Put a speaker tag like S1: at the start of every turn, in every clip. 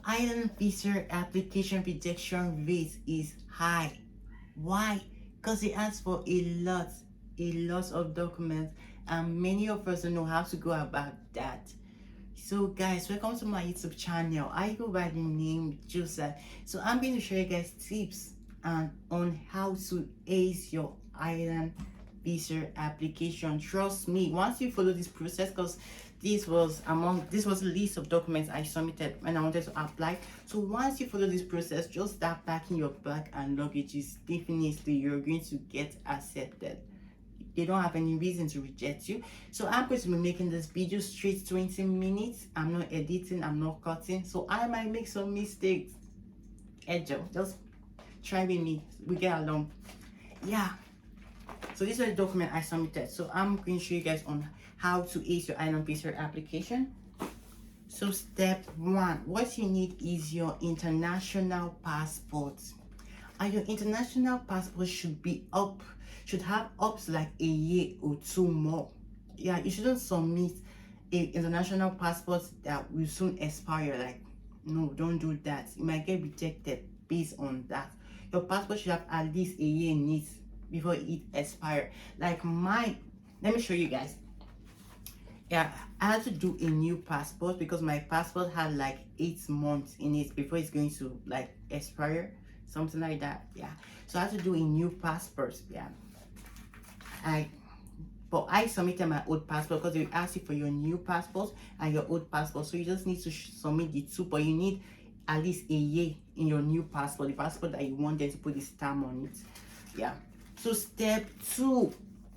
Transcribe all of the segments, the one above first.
S1: Island visa application rejection rate is high. Why? Because it asks for a lot of documents, and many of us don't know how to go about that. So guys, welcome to my YouTube channel. I go by the name Joseph. So I'm going to show you guys tips and on how to ace your island visa application. Trust me, once you follow this process, because this was a list of documents I submitted when I wanted to apply. So once you follow this process, just start packing your bag and luggages. Definitely you're going to get accepted. They don't have any reason to reject you. So I'm going to be making this video straight 20 minutes. I'm not editing, I'm not cutting, so I might make some mistakes. Joe, just try with me, we get along. Yeah, so this is the document I submitted. So I'm going to show you guys on how to ace your island visa application. So step one, what you need is your international passport. And your international passport should have up to like a year or two more. Yeah, you shouldn't submit a international passport that will soon expire. Like, no, don't do that. You might get rejected based on that. Your passport should have at least a year in it before it expires. Like mine, let me show you guys. Yeah, I had to do a new passport because my passport had like 8 months in it before it's going to like expire, something like that. Yeah, so I had to do a new passport. Yeah, I submitted my old passport because they ask you for your new passport and your old passport, so you just need to submit the two, but you need at least a year in your new passport, the passport that you want them to put the stamp on it. Yeah, so step two,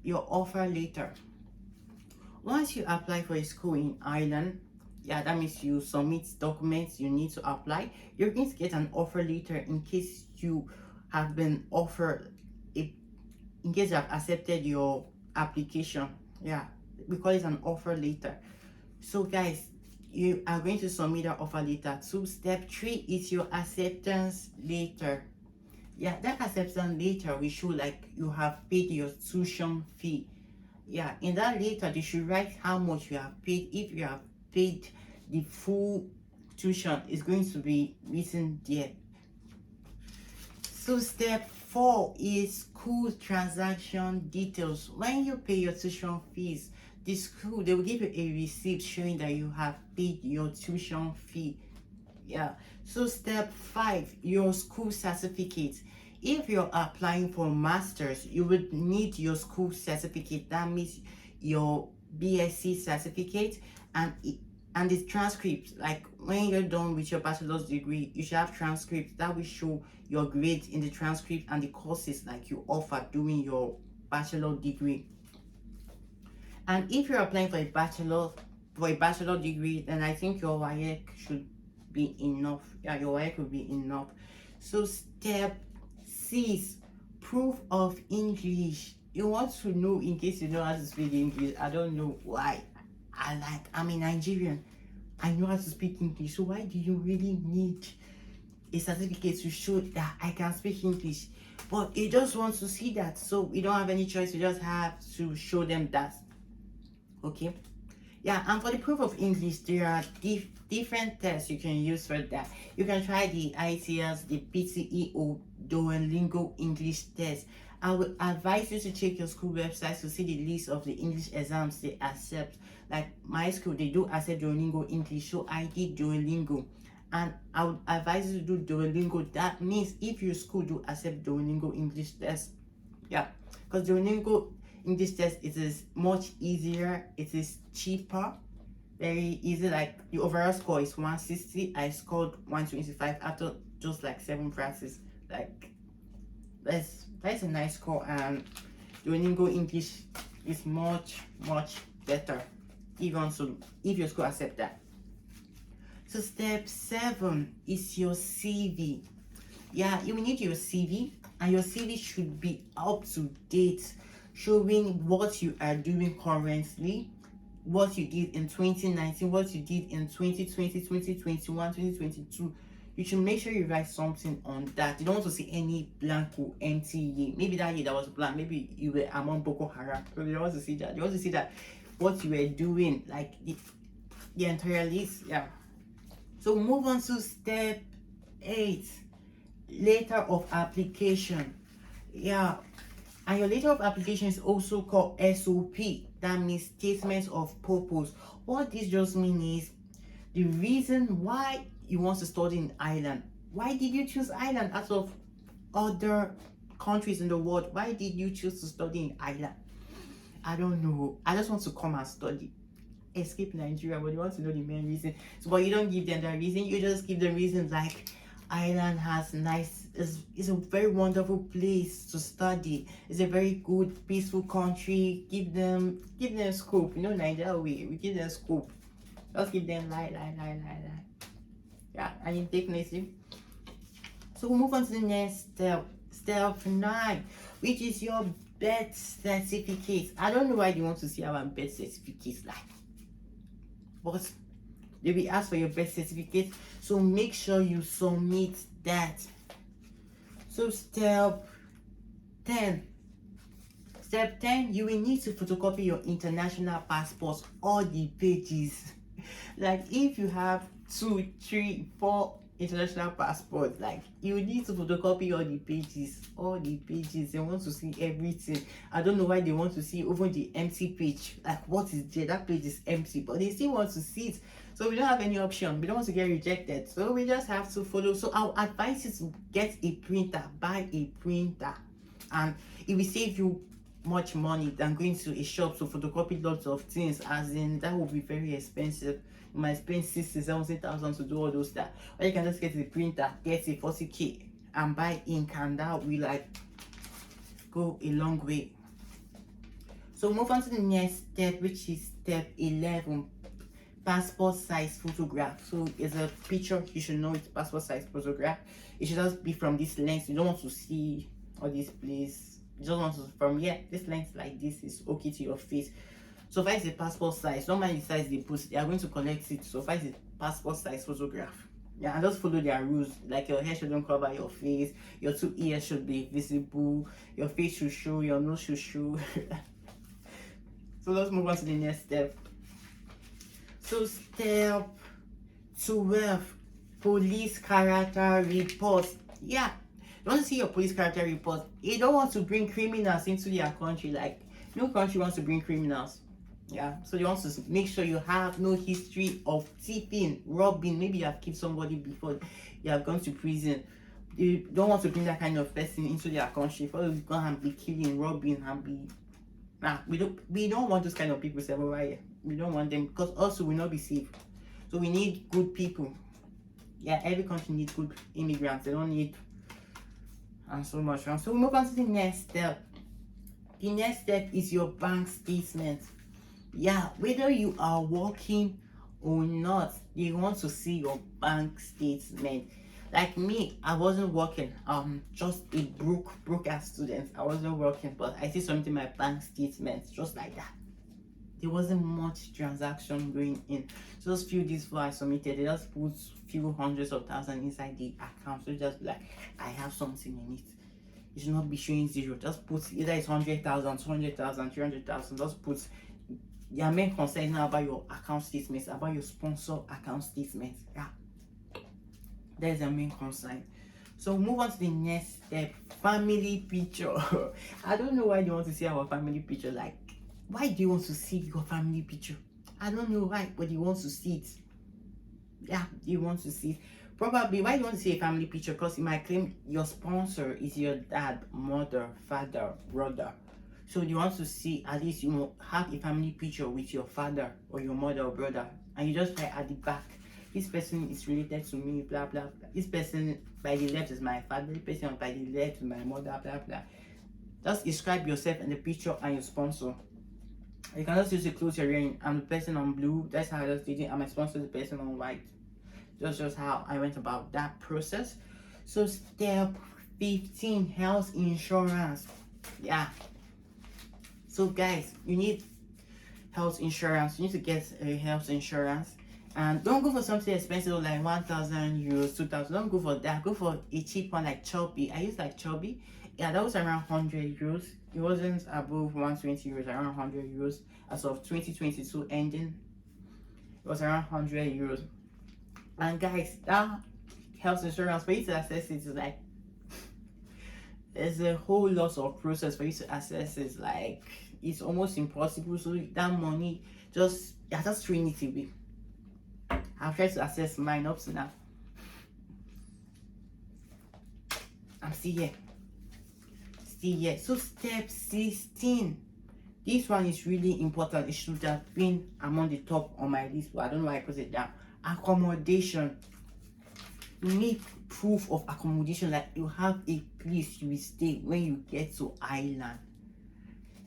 S1: your offer letter. Once you apply for a school in Ireland, yeah, that means you submit documents you need to apply. You're going to get an offer letter in case you have been offered, in case you have accepted your application. Yeah, we call it an offer letter. So guys, you are going to submit that offer letter. So step three is your acceptance letter. Yeah, that acceptance letter will show like you have paid your tuition fee. Yeah, in that letter they should write how much you have paid. If you have paid the full tuition, it's going to be written there. So step four is school transaction details. When you pay your tuition fees, the school, they will give you a receipt showing that you have paid your tuition fee. Yeah, so step five, your school certificate. If you're applying for masters, you would need your school certificate. That means your BSc certificate and the transcript. Like when you're done with your bachelor's degree, you should have transcripts that will show your grades in the transcript and the courses like you offer during your bachelor degree. And if you're applying for a bachelor degree, then I think your WAEC should be enough. Yeah, your WAEC will be enough. So step six, proof of English. You want to know, in case you know how to speak English. I don't know why. I'm a Nigerian. I know how to speak English. So why do you really need a certificate to show that I can speak English? But you just want to see that, so we don't have any choice. We just have to show them that. Okay, yeah, and for the proof of English, there are different tests you can use for that. You can try the IELTS, the PTE, or Duolingo English test. I would advise you to check your school website to see the list of the English exams they accept. Like my school, they do accept Duolingo English, so I did Duolingo. And I would advise you to do Duolingo. That means if your school do accept Duolingo English test, yeah, because Duolingo English test, it is much easier, it is cheaper, very easy. Like the overall score is 160. I scored 125 after just like 7 practice. Like that's a nice score, and Duolingo English is much better if your school accept that. So step 7 is your CV. Yeah, you will need your CV, and your CV should be up to date, showing what you are doing currently, what you did in 2019, what you did in 2020, 2021, 2022. You should make sure you write something on that. You don't want to see any blank or empty year. Maybe that year that was blank, maybe you were among Boko Haram. So you don't want to see that. You want to see that what you were doing, like the entire list. Yeah. So move on to step 8, letter of application. Yeah, and your letter of application is also called SOP. That means statement of purpose. What this just means is the reason why you want to study in Ireland. Why did you choose Ireland out of other countries in the world? Why did you choose to study in Ireland? I don't know. I just want to come and study. Escape Nigeria, but you want to know the main reason. So, but you don't give them that reason. You just give them reasons like Ireland has nice. It's a very wonderful place to study. It's a very good, peaceful country. Give them scope. You know, Nigeria we give them scope. Just give them lie. Yeah, and you take notice. So we'll move on to the next step. Step 9, which is your birth certificate. I don't know why you want to see our birth certificates like, but they will ask for your birth certificate. So make sure you submit that. So step 10. Step 10, you will need to photocopy your international passport, all the pages. Like if you have 2, 3, 4 international passports, like you need to photocopy all the pages. They want to see everything. I don't know why they want to see even the empty page. Like what is there? That page is empty, but they still want to see it. So we don't have any option. We don't want to get rejected, so we just have to follow. So I'll advise you to get a printer. Buy a printer, and it will save you much money than going to a shop to photocopy lots of things, as in that will be very expensive. You might spend 60,000-70,000 to do all those stuff, or you can just get a printer, get a 40k and buy ink, and that will like go a long way. So move on to the next step, which is step 11, passport size photograph. So it's a picture, you should know it's passport size photograph. It should just be from this length. You don't want to see all this place. You just want to from here, this length like this is okay to your face. So if it's a passport size, don't mind the size they put, they are going to collect it. So if it's a passport size photograph, yeah, and just follow their rules. Like your hair shouldn't cover your face, your 2 ears should be visible, your face should show, your nose should show. So let's move on to the next step. So step 12, police character report. Yeah, you want to see your police character report. You don't want to bring criminals into their country. Like no country wants to bring criminals. Yeah, so you want to make sure you have no history of thieving, robbing. Maybe you have killed somebody before, you have gone to prison. You don't want to bring that kind of person into their country for you go and be killing, robbing, and be we don't want those kind of people over here. We don't want them, because also will not be safe. So we need good people. Yeah, every country needs good immigrants. They don't need and so much. So we move on to the next step. The next step is your bank statement. Yeah, whether you are working or not, they want to see your bank statement. Like me, I wasn't working. Just a broke ass student. I wasn't working, but I see something in my bank statement just like that. There wasn't much transaction going in. So just few days before I submitted, they just put few hundreds of thousands inside the account. So just like I have something in it. It should not be showing zero. Just put either it's 100,000, 200,000, 300,000. Just put your main concern now about your account statements, about your sponsor account statements. Yeah, that's the main concern. So move on to the next step, family picture. I don't know why they want to see our family picture. Like, why do you want to see your family picture? I don't know why, but you want to see it. Yeah, you want to see it. Probably why do you want to see a family picture? Because you might claim your sponsor is your dad, mother, father, brother. So you want to see, at least you have a family picture with your father or your mother or brother, and you just write at the back, this person is related to me, blah blah blah. This person by the left is my father, this person by the left is my mother, blah blah. Just describe yourself in the picture and your sponsor. You can just use the clothes you're wearing. I'm the person on blue, that's how I just did it, and my sponsor is the person on white. That's just how I went about that process. So step 15, health insurance. Yeah, so guys, you need health insurance. You need to get a health insurance, and don't go for something expensive like 1,000 euros, 2,000. Don't go for that. Go for a cheap one like Chubby. I used like Chubby. Yeah, that was around 100 euros. It wasn't above 120 euros, around 100 euros. As of 2022 ending, it was around 100 euros. And guys, that health insurance, for you to access it is like, there's a whole lot of process for you to access it. Like, it's almost impossible. So that money, just throwing it away. I've tried to access mine up to now. I'm still here. So step 16. This one is really important. It should have been among the top on my list, but I don't know why I put it down. Accommodation. You need proof of accommodation, like you have a place you will stay when you get to Ireland.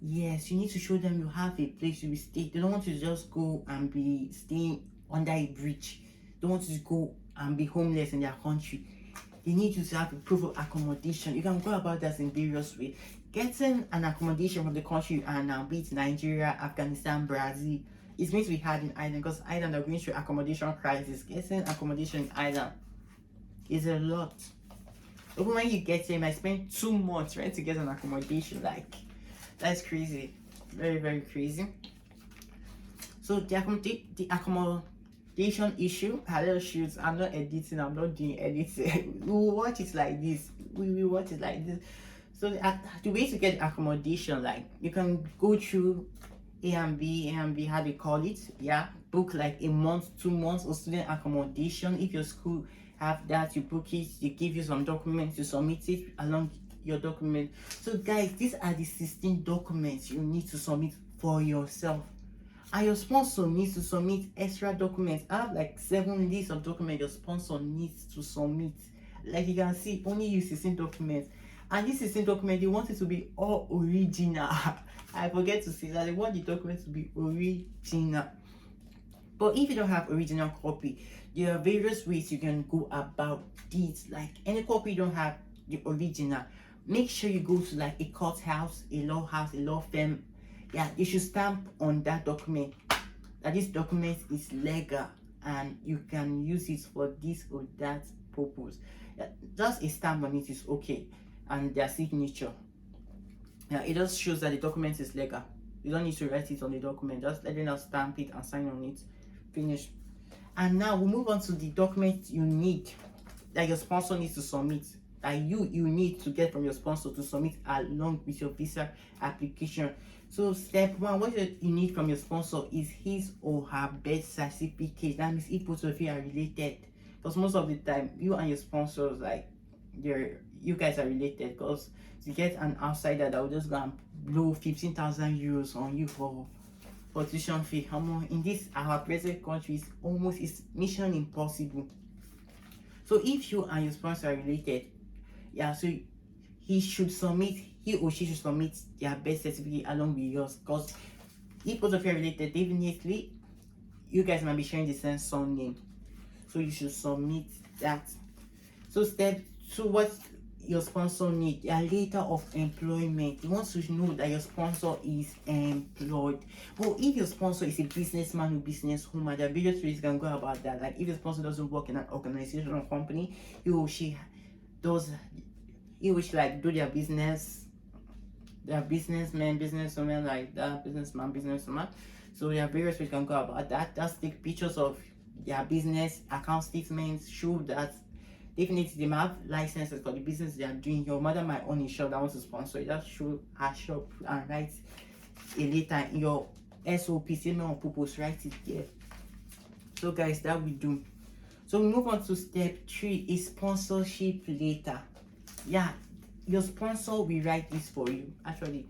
S1: Yes, you need to show them you have a place you will stay. They don't want you to just go and be staying under a bridge. They don't want you to go and be homeless in their country. They need you to have a proof of accommodation. You can go about that in various ways. Getting an accommodation from the country you are now, be it Nigeria, Afghanistan, Brazil, is going to be hard in Ireland because Ireland are going through accommodation crisis. Getting accommodation in Ireland is a lot. Even when you get here, you might spend 2 months trying to get an accommodation. Like, that's crazy. Very, very crazy. So the accommodation issue, hello shoots, I'm not editing, I'm not doing editing. We will watch it like this. We will watch it like this. So the way to get accommodation, like you can go through A&B, how they call it, yeah, book like a month, 2 months of student accommodation. If your school have that, you book it, they give you some documents, you submit it along your document. So guys, these are the 16 documents you need to submit for yourself, and your sponsor needs to submit extra documents. I have like 7 lists of documents your sponsor needs to submit. Like you can see, only use 16 documents, and this 16 document, they want it to be all original. I forget to say that they want the document to be original. But if you don't have original copy, there are various ways you can go about this. Like any copy you don't have the original, make sure you go to like a courthouse, a law house, a law firm. Yeah, you should stamp on that document that this document is legal and you can use it for this or that purpose. Yeah, just a stamp on it is okay, and their signature. Yeah, it just shows that the document is legal. You don't need to write it on the document, just let them stamp it and sign on it. Finish. And now we move on to the document you need that your sponsor needs to submit, that you need to get from your sponsor to submit along with your visa application. So step 1, what you need from your sponsor is his or her birth certificate. That means if both of you are related, because most of the time you and your sponsors, like, you guys are related. Because to get an outsider that will just go and blow 15,000 euros on you for tuition fee, in this our present country, it's mission impossible. So if you and your sponsor are related, yeah, so he or she should submit their birth certificate along with yours. Because if both of you are related, definitely you guys might be sharing the same surname, so you should submit that. So step 2, what your sponsor needs, a letter of employment. You want to know that your sponsor is employed. But if your sponsor is a businessman or businesswoman, there are various ways you can go about that. Like if your sponsor doesn't work in an organization or company, he or she like do their business, they're businessmen, businesswomen, like that, businessman, businesswoman. So there are various ways you can go about that. Just take pictures of their business account statements, show that definitely they might have licenses for the business they are doing. Your mother might own a shop that wants to sponsor it. Just show her shop and write a letter in your SOP, statement of purpose, write it there. So guys, that we do. So we move on to step 3, is sponsorship letter. Yeah, your sponsor will write this for you. Actually,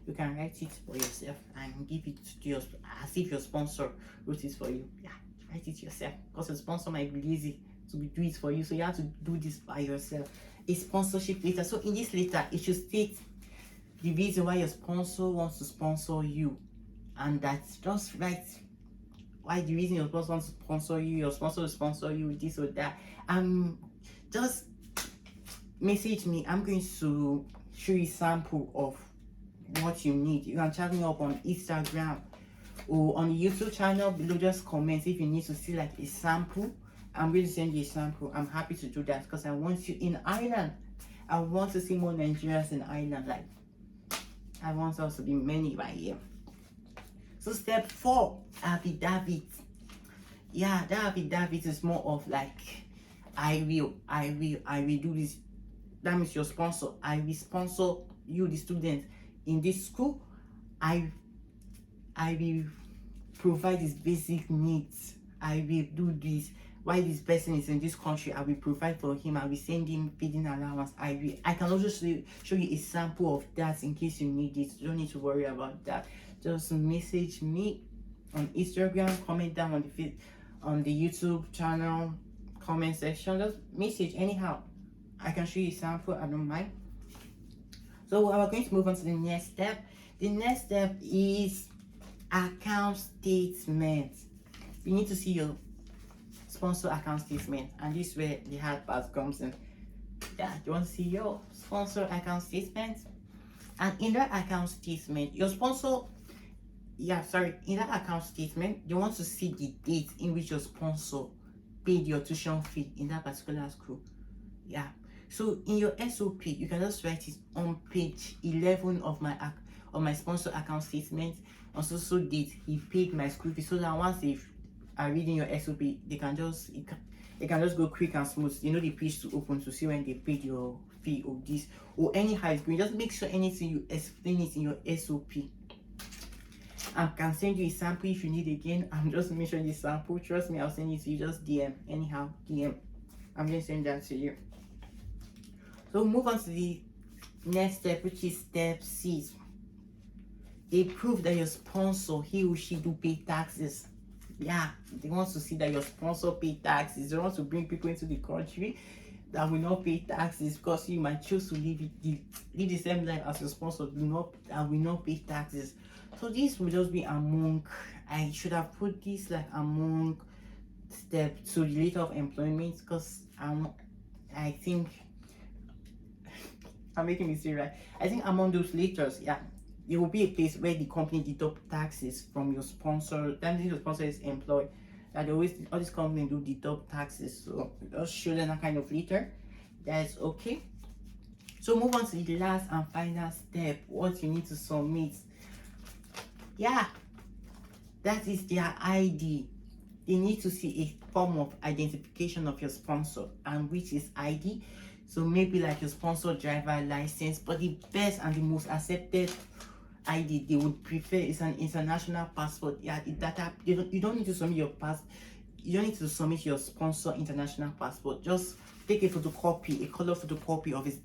S1: you can write it for yourself and give it to your, as if your sponsor wrote it for you. Yeah, write it yourself, because your sponsor might be lazy to do it for you, so you have to do this by yourself. A sponsorship letter. So in this letter, it should state the reason why your sponsor wants to sponsor you, and that's just write why the reason your sponsor wants to sponsor you, your sponsor will sponsor you, this or that. Just message me. I'm going to show you a sample of what you need. You can chat me up on Instagram or on the YouTube channel below. Just comment if you need to see like a sample. I'm going to send you a sample. I'm happy to do that because I want you in Ireland. I want to see more Nigerians in Ireland. Like, I want us to be many right here. So step 4, affidavit. Yeah, that bit is more of like, I will do this. That means your sponsor. I will sponsor you, the student, in this school. I I will provide his basic needs. I will do this. While this person is in this country, I will provide for him. I will send him feeding allowance. I can also show you a sample of that in case you need it. You don't need to worry about that. Just message me on Instagram, comment down on the on the YouTube channel comment section. Just message anyhow. I can show you a sample. I don't mind. So we're going to move on to the next step. The next step is account statement. You need to see your sponsor account statement, and this is where the hard part comes in. Yeah, you want to see your sponsor account statement, and in that account statement, your sponsor, in that account statement, you want to see the date in which your sponsor paid your tuition fee in that particular school. Yeah, so in your SOP, you can just write it on page 11 of my sponsor account statement. Also date he paid my school fee, so that once they are reading your SOP, they can just go quick and smooth. You know the page to open to see when they paid your fee or this or any high school. Just make sure anything you explain it in your SOP. I can send you a sample if you need again. I'm just mentioning the sample. Trust me, I'll send it to you. Just DM anyhow. DM. I'm going to send that to you. So move on to the next step, which is step 6. They prove that your sponsor, he or she, do pay taxes. Yeah, they want to see that your sponsor pay taxes. They want to bring people into the country that will not pay taxes, because you might choose to live the same life as your sponsor will not pay taxes. So this will just be among, I should have put this like among step 2, the letter of employment, because I think I'm making mistake, right? I think among those letters, yeah, there will be a place where the company deduct taxes from your sponsor. That means your sponsor is employed. That always all these companies do deduct taxes. So just show them that kind of letter. That's okay. So move on to the last and final step. What you need to submit. Yeah, that is their ID. They need to see a form of identification of your sponsor, and which is ID. So maybe like your sponsor driver license, but the best and the most accepted ID they would prefer is an international passport. Yeah, you don't need to submit your you don't need to submit your sponsor international passport. Just take a photocopy, a color photocopy of his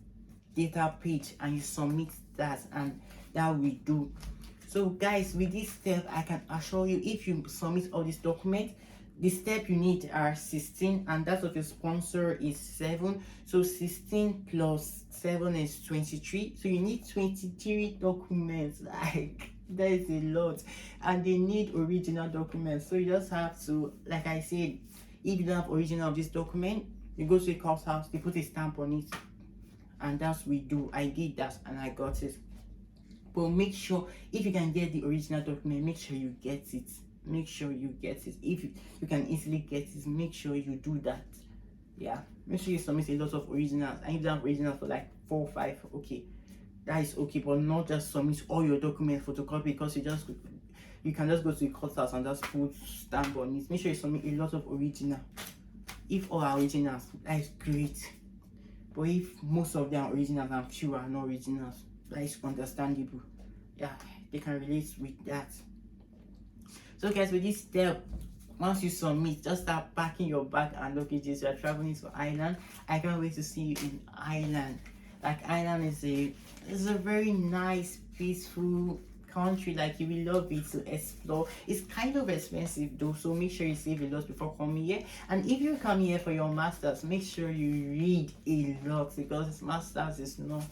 S1: data page, and you submit that, and that will do. So guys, with this step, I can assure you, if you submit all these documents, the step you need are 16, and that of your sponsor is 7. So 16 plus 7 is 23. So you need 23 documents. Like, that is a lot, and they need original documents. So you just have to, like I said, if you don't have original of this document, you go to the course house, they put a stamp on it, and that's what we do. I did that and I got it. But make sure, if you can get the original document, make sure you get it. Make sure you get it. If you can easily get it, make sure you do that. Yeah, make sure you submit a lot of originals, and if you have originals for like 4 or 5, okay, that is okay. But not just submit all your documents photocopy, because you can just go to the court house and just put stamp on it. Make sure you submit a lot of original. If all are originals, that is great. But if most of them are originals and few are not originals, that is understandable. Yeah, they can relate with that. So guys, with this step, once you submit, just start packing your bag and luggages. You are traveling to Ireland. I can't wait to see you in Ireland. Like, Ireland is a very nice, peaceful country. Like, you will love it to explore. It's kind of expensive though, so make sure you save a lot before coming here. And if you come here for your masters, make sure you read a lot, because masters is not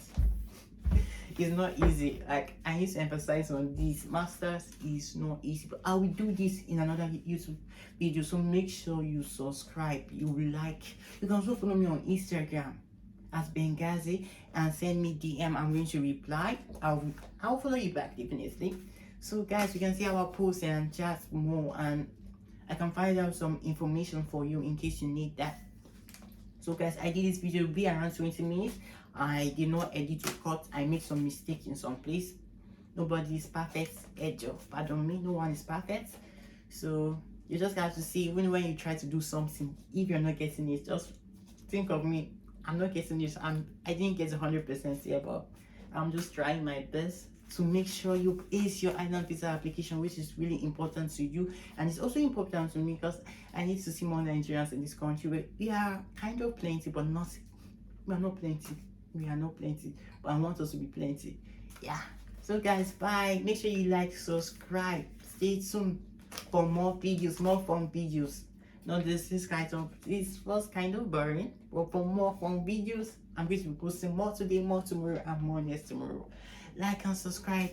S1: easy. Like, I need to emphasize on this, masters is not easy. But I will do this in another YouTube video, so make sure you subscribe. You can also follow me on Instagram as Benghazi and send me DM. I'm going to reply. I'll follow you back definitely. So guys, you can see our posts and chat more, and I can find out some information for you in case you need that. So guys, I did this video, will be around 20 minutes. I did not edit or cut. I made some mistake in some place. Nobody is perfect. Pardon me, no one is perfect. So You just have to see, even when you try to do something, if you're not getting it, just think of me. I'm not getting this. I didn't get 100% here, but I'm just trying my best to make sure you ace your island visa application, which is really important to you. And it's also important to me because I need to see more Nigerians in this country where we are kind of plenty, but not, we are not plenty. We are not plenty, but I want us to be plenty. Yeah. So guys, bye. Make sure you like, subscribe. Stay tuned for more videos, more fun videos. No, this kind of, this was kind of boring, but for more fun videos, I'm going to be posting more today, more tomorrow, and more next tomorrow. Like and subscribe.